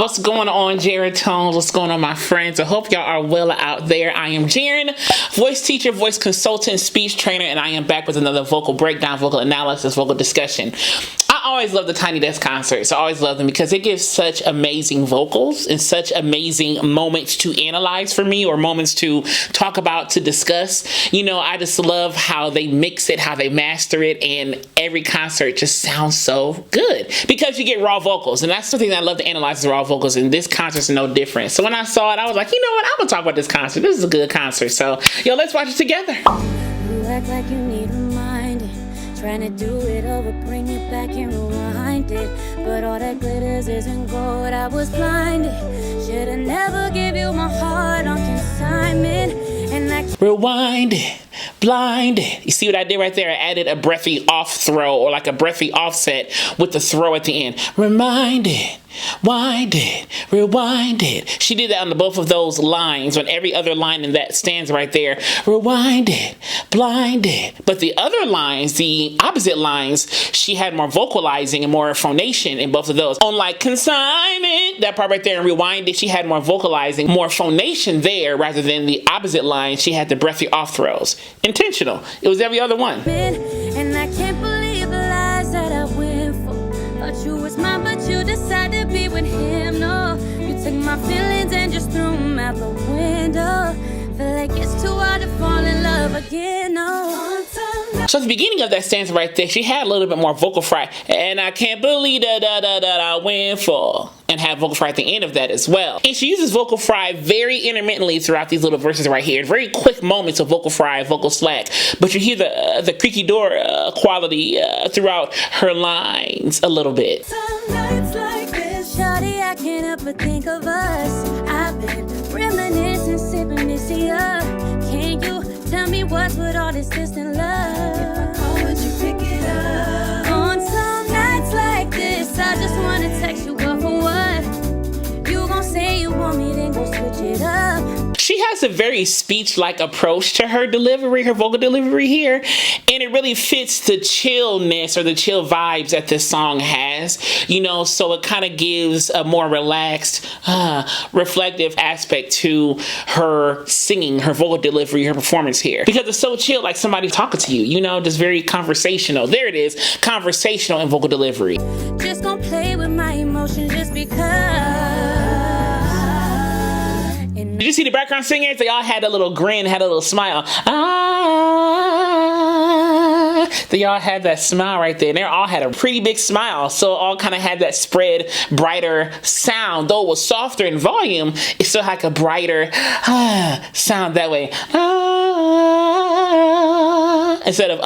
What's going on, Jaratones? What's going on, my friends? I hope y'all are well out there. I am Jaren, voice teacher, voice consultant, speech trainer, and I am back with another vocal breakdown, vocal analysis, vocal discussion. I always love the Tiny Desk concerts. I always love them because it gives such amazing vocals and such amazing moments to analyze for me, or moments to talk about, to discuss. You know, I just love how they mix it, how they master it, and every concert just sounds so good because you get raw vocals, and that's something that I love to analyze, is raw vocals, and this concert's no different. So when I saw it, I was like, you know what, I'm gonna talk about this concert. This is a good concert. So yo, let's watch it together. You act like you need reminding, trying to do it over, bring it back and rewind it, but all that glitters isn't gold. I was blinded, should've never give you my heart on consignment, and I rewind it, blind it. You see what I did right there? I added a breathy off throw, or like a breathy offset with the throw at the end. Remind it, wind it, rewind it. She did that on both of those lines, on every other line in that stanza right there. Rewind it, blind it. But the other lines, the opposite lines, she had more vocalizing and more phonation in both of those. On like consignment, that part right there, and rewind it, she had more vocalizing, more phonation there, rather than the opposite line. She had the breathy off throws. Intentional. It was every other one. and I can't believe the lies that I went for. Thought you was mine, but you decided to be with him. No, you took my feelings and just threw them out the window. Feel like it's too hard to fall in love again. No. So at the beginning of that stanza right there, she had a little bit more vocal fry. And I can't believe that I went for. And had vocal fry at the end of that as well. And she uses vocal fry very intermittently throughout these little verses right here. Very quick moments of vocal fry, vocal slack. But you hear the creaky door quality throughout her lines a little bit. Some nights like this, shawty, I can't help but think of us. I've been reminiscing, sipping this up. Can you tell me what's with all this distant love? How would you pick it up? On some nights like this, I just wanna text you up for what? You gon' say you want me, then go switch it up. She has a very speech-like approach to her delivery, her vocal delivery here, and it really fits the chillness or the chill vibes that this song has, you know, so it kind of gives a more relaxed, reflective aspect to her singing, her vocal delivery, her performance here, because it's so chill, like somebody talking to you, you know, just very conversational. There it is, conversational and vocal delivery. Just gon' play with my emotions just because. Did you see the background singers? They all had a little grin, had a little smile. They all had that smile right there. And they all had a pretty big smile. So it all kind of had that spread, brighter sound. Though it was softer in volume, it still had a brighter sound that way. Instead of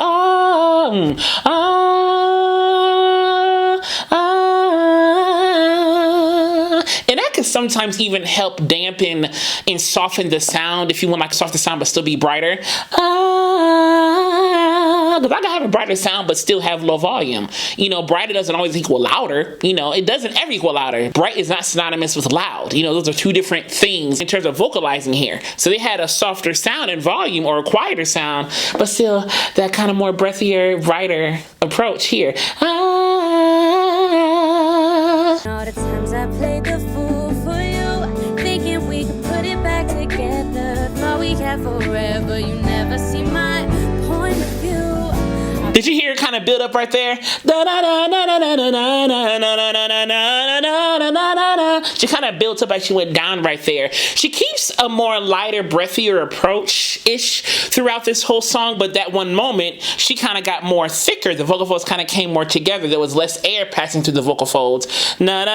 and that can sometimes even help dampen and soften the sound if you want like a softer sound but still be brighter. Because I can have a brighter sound but still have low volume. You know, brighter doesn't always equal louder. You know, it doesn't ever equal louder. Bright is not synonymous with loud. You know, those are two different things in terms of vocalizing here. So they had a softer sound and volume, or a quieter sound, but still that kind of more breathier, brighter approach here. All the times I played the fool for you, thinking we could put it back together. Thought we had forever, you never see my point of view. Did you hear it kind of build up right there? She kind of built up as she went down right there. She keeps a more lighter, breathier approach-ish throughout this whole song, but that one moment, she kind of got more thicker. The vocal folds kind of came more together. There was less air passing through the vocal folds. Then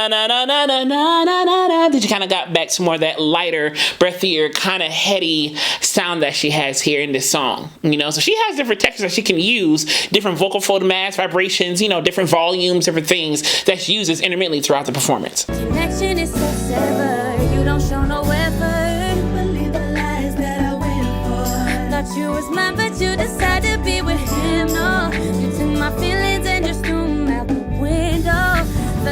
she kind of got back to more of that lighter, breathier, kind of heady sound that she has here in this song. You know, so she has different textures that she can use, different vocal fold mass, vibrations, you know, different volumes, different things that she uses intermittently throughout the performance. Connection is so severed, you don't show no effort. Believe the lies that I went for. Thought you was mine, but you decided to be with him. No, you took my feelings and just threw them out the window.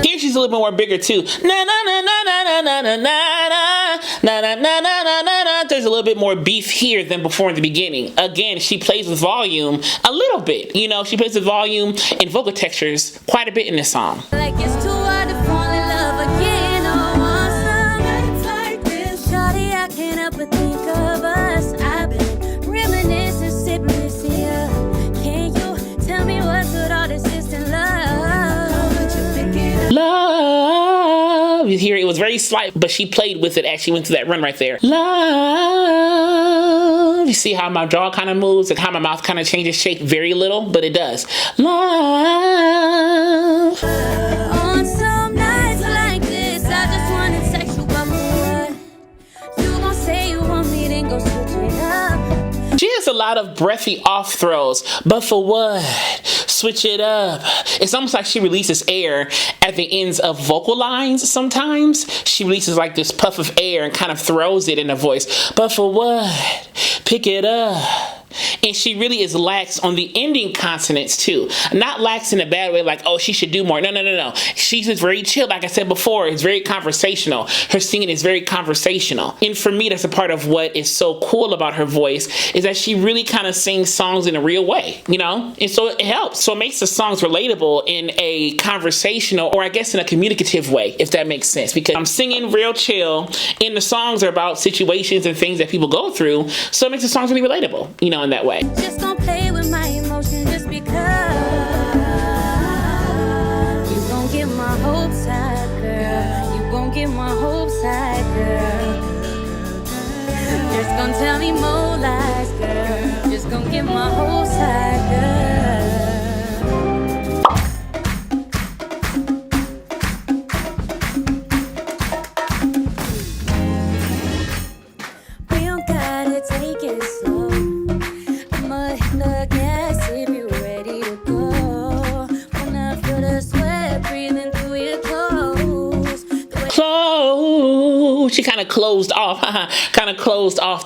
Here she's a little bit more bigger too. Na na na na na na na na na na na na na na. There's a little bit more beef here than before in the beginning. Again, she plays with volume a little bit. You know, she plays with volume and vocal textures quite a bit in this song. Like it's too hard to fall in love again. Oh, could hear it was very slight, but she played with it as she went through that run right there. Love. You see how my jaw kind of moves and how my mouth kind of changes shape very little, but it does. Love. On some nights like this, I just wanna text you about what you gon' say you want me, then go switch it up. She has a lot of breathy off throws, but for what? Switch it up. It's almost like she releases air at the ends of vocal lines sometimes. She releases like this puff of air and kind of throws it in the voice. But for what? Pick it up. And she really is lax on the ending consonants too. Not lax in a bad way, like, oh, she should do more. No. She's just very chill. Like I said before, it's very conversational. Her singing is very conversational. And for me, that's a part of what is so cool about her voice, is that she really kind of sings songs in a real way, you know? And so it helps. So it makes the songs relatable in a conversational, or I guess in a communicative way, if that makes sense. Because I'm singing real chill, and the songs are about situations and things that people go through. So it makes the songs really relatable, you know, in that way. Just don't play with my emotions just because you gon' get my hopes high, girl. You gon' get my hopes high, girl. Just gon' tell me more lies, girl. Just gon' get my hopes high, girl. We don't gotta take it slow. I'ma hit the gas if you're ready to go. When I feel the sweat breathing through your clothes. Close. She kind of closed off,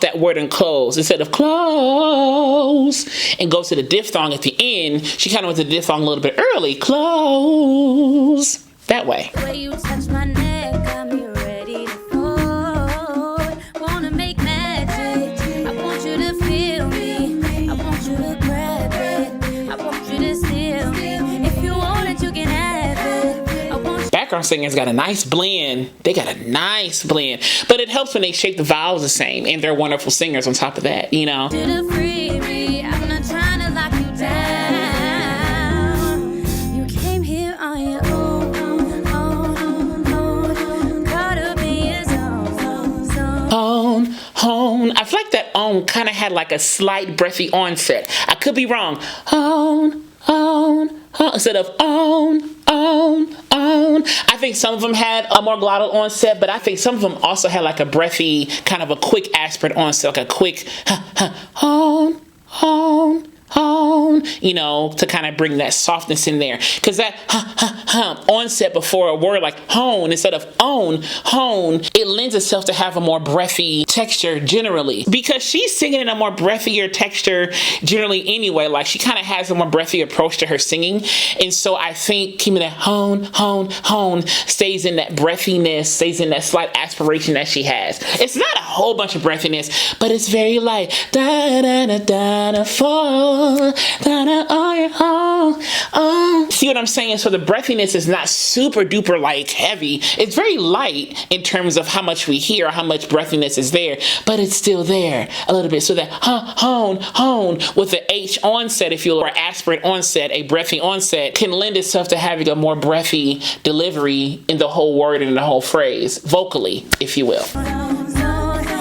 that word and close. Instead of close and go to the diphthong at the end, she kind of went to the diphthong a little bit early. Close. That way. The way you touch my neck got me ready to fold. Wanna make magic. I want you to feel me. I want you to grab it. I want you to steal me. If you want it, you can have it. I want you Background singers got a nice blend. They got a nice blend. But it helps when they shape the vowels the same. And they're wonderful singers on top of that, you know? to free me. I'm not trying to lock you down. You came here on your own. Caught up in your zone. Own. I feel like that own kind of had like a slight breathy onset. I could be wrong. Own. Instead of own. I think some of them had a more glottal onset, but I think some of them also had like a breathy, kind of a quick aspirate onset, like a quick own, you know, to kind of bring that softness in there. Because that onset before a word like hone instead of own, hone, it lends itself to have a more breathy texture generally. Because she's singing in a more breathier texture generally anyway. Like she kind of has a more breathy approach to her singing. And so I think keeping that hone stays in that breathiness, stays in that slight aspiration that she has. It's not a whole bunch of breathiness, but it's very light. Da da da da da fall. See what I'm saying? So the breathiness is not super duper like heavy. It's very light in terms of how much we hear, or how much breathiness is there, but it's still there a little bit. So that hone with the H onset, if you will, or aspirate onset, a breathy onset, can lend itself to having a more breathy delivery in the whole word and in the whole phrase, vocally, if you will.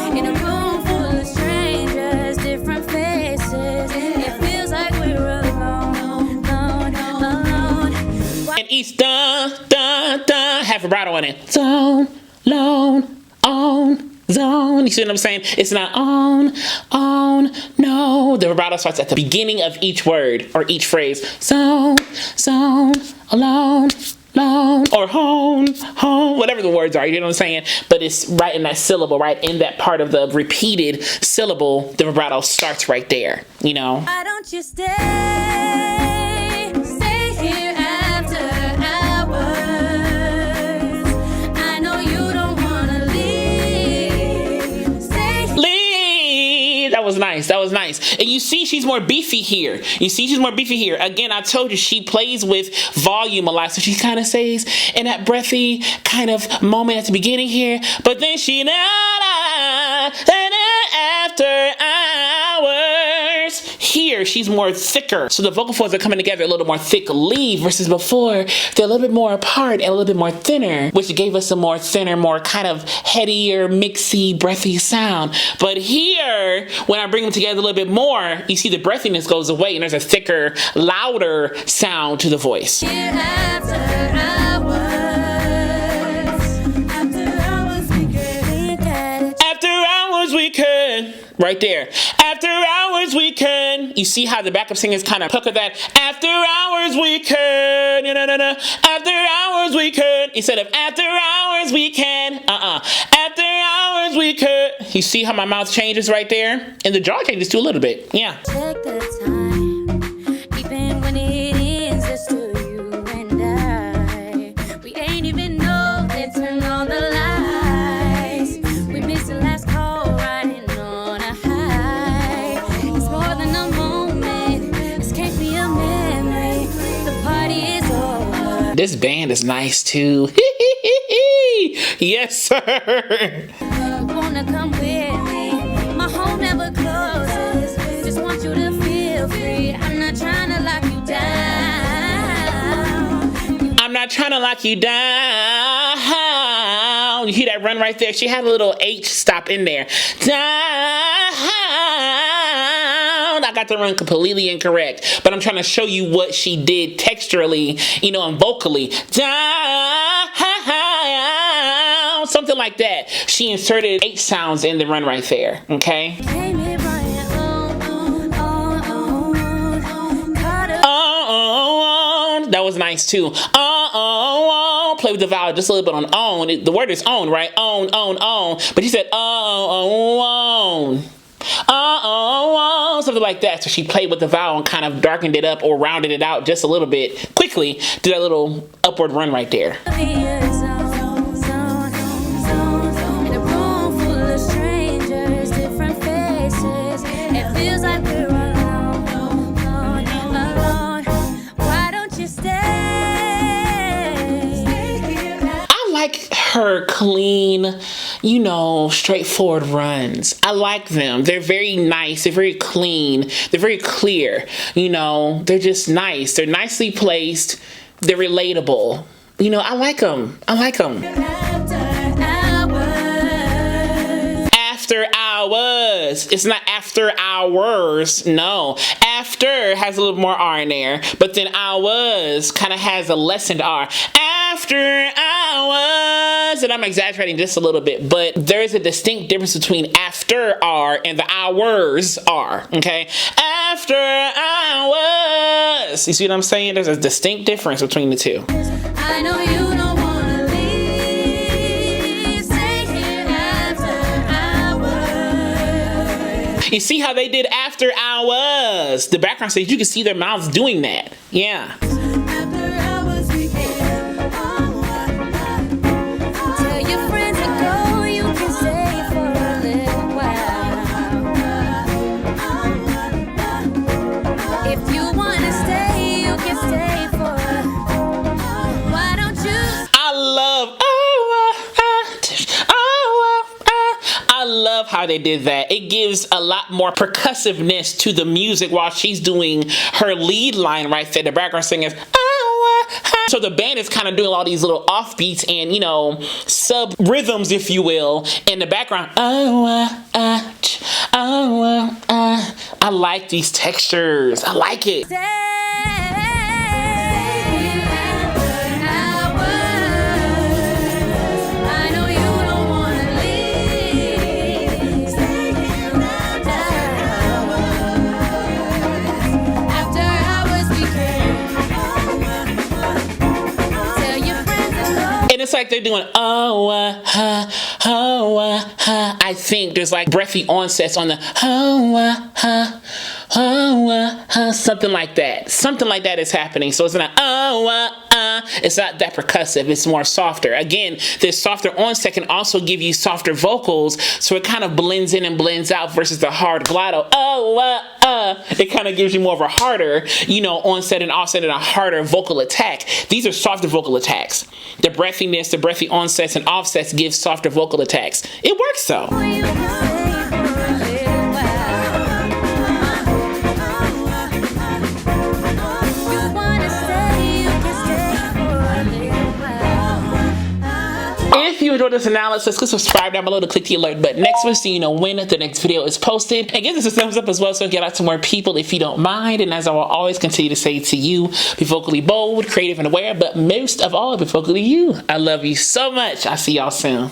In a room full of strangers, different faces. It feels like we're alone. And each dun have vibrato in it. Zone, lone, on, zone. You see what I'm saying? It's not on, no. The vibrato starts at the beginning of each word or each phrase. Zone, alone, or home, whatever the words are, you know what I'm saying? But it's right in that syllable, right in that part of the repeated syllable, the vibrato starts right there, you know? Why don't you stay here after hours? I know you don't wanna leave. Stay Leave. That was nice. And you see she's more beefy here. Again, I told you she plays with volume a lot. So she kind of stays in that breathy kind of moment at the beginning here. But then she after hours here. here, she's more thicker. So the vocal folds are coming together a little more thickly versus before, they're a little bit more apart and a little bit more thinner, which gave us a more thinner, more kind of headier, mixy, breathy sound. But here, when I bring them together a little bit more, you see the breathiness goes away and there's a thicker, louder sound to the voice. We could. Right there. After hours we can. You see how the backup singers kind of pucker that. After hours we can. After hours we could. Instead of after hours we can. After hours we could. You see how my mouth changes right there? And the jaw changes too a little bit. Yeah. Take the time, even when it ends, just to you and I. We ain't even know they turned on the lights. We missed the last call. This band is nice too. Yes, sir. Wanna come with me? My home never closes. Just want you to feel free. I'm not trying to lock you down. I'm not trying to lock you down. You hear that run right there? She had a little H stop in there. Down. I got the run completely incorrect, but I'm trying to show you what she did texturally, and vocally. Down, something like that. She inserted H sounds in the run right there, okay? That was nice too. Play with the vowel just a little bit on own. The word is own, right? Own. But he said own. Something like that. So she played with the vowel and kind of darkened it up or rounded it out just a little bit quickly. Did that little upward run right there. Her clean, straightforward runs. I like them. They're very nice. They're very clean. They're very clear. They're just nice. They're nicely placed. They're relatable. I like them. After hours. It's not after hours. No. After has a little more R in there, but then hours kind of has a lessened R. After hours, and I'm exaggerating just a little bit, but there is a distinct difference between after R and the hours R, okay? After hours. You see what I'm saying? There's a distinct difference between the two. I know you don't wanna leave. Stay here after hours. You see how they did after hours? The background stage, you can see their mouths doing that. Yeah. How they did that. It gives a lot more percussiveness to the music while she's doing her lead line right there. The background singer is so the band is kind of doing all these little offbeats and sub rhythms, if you will, in the background. I like these textures. I like it. It's like they're doing I think there's like breathy onsets on the something like that. Something like that is happening. So it's not it's not that percussive. It's more softer. Again, this softer onset can also give you softer vocals, so it kind of blends in and blends out versus the hard glotto. It kind of gives you more of a harder, onset and offset and a harder vocal attack. These are softer vocal attacks. The breathiness, the breathy onsets and offsets give softer vocal attacks. It works though. enjoyed this analysis, click subscribe down below to click the alert button next week so you know when the next video is posted. And give this a thumbs up as well so it get out to more people if you don't mind. And as I will always continue to say to you, be vocally bold, creative, and aware, but most of all, be vocally you. I love you so much. I'll see y'all soon.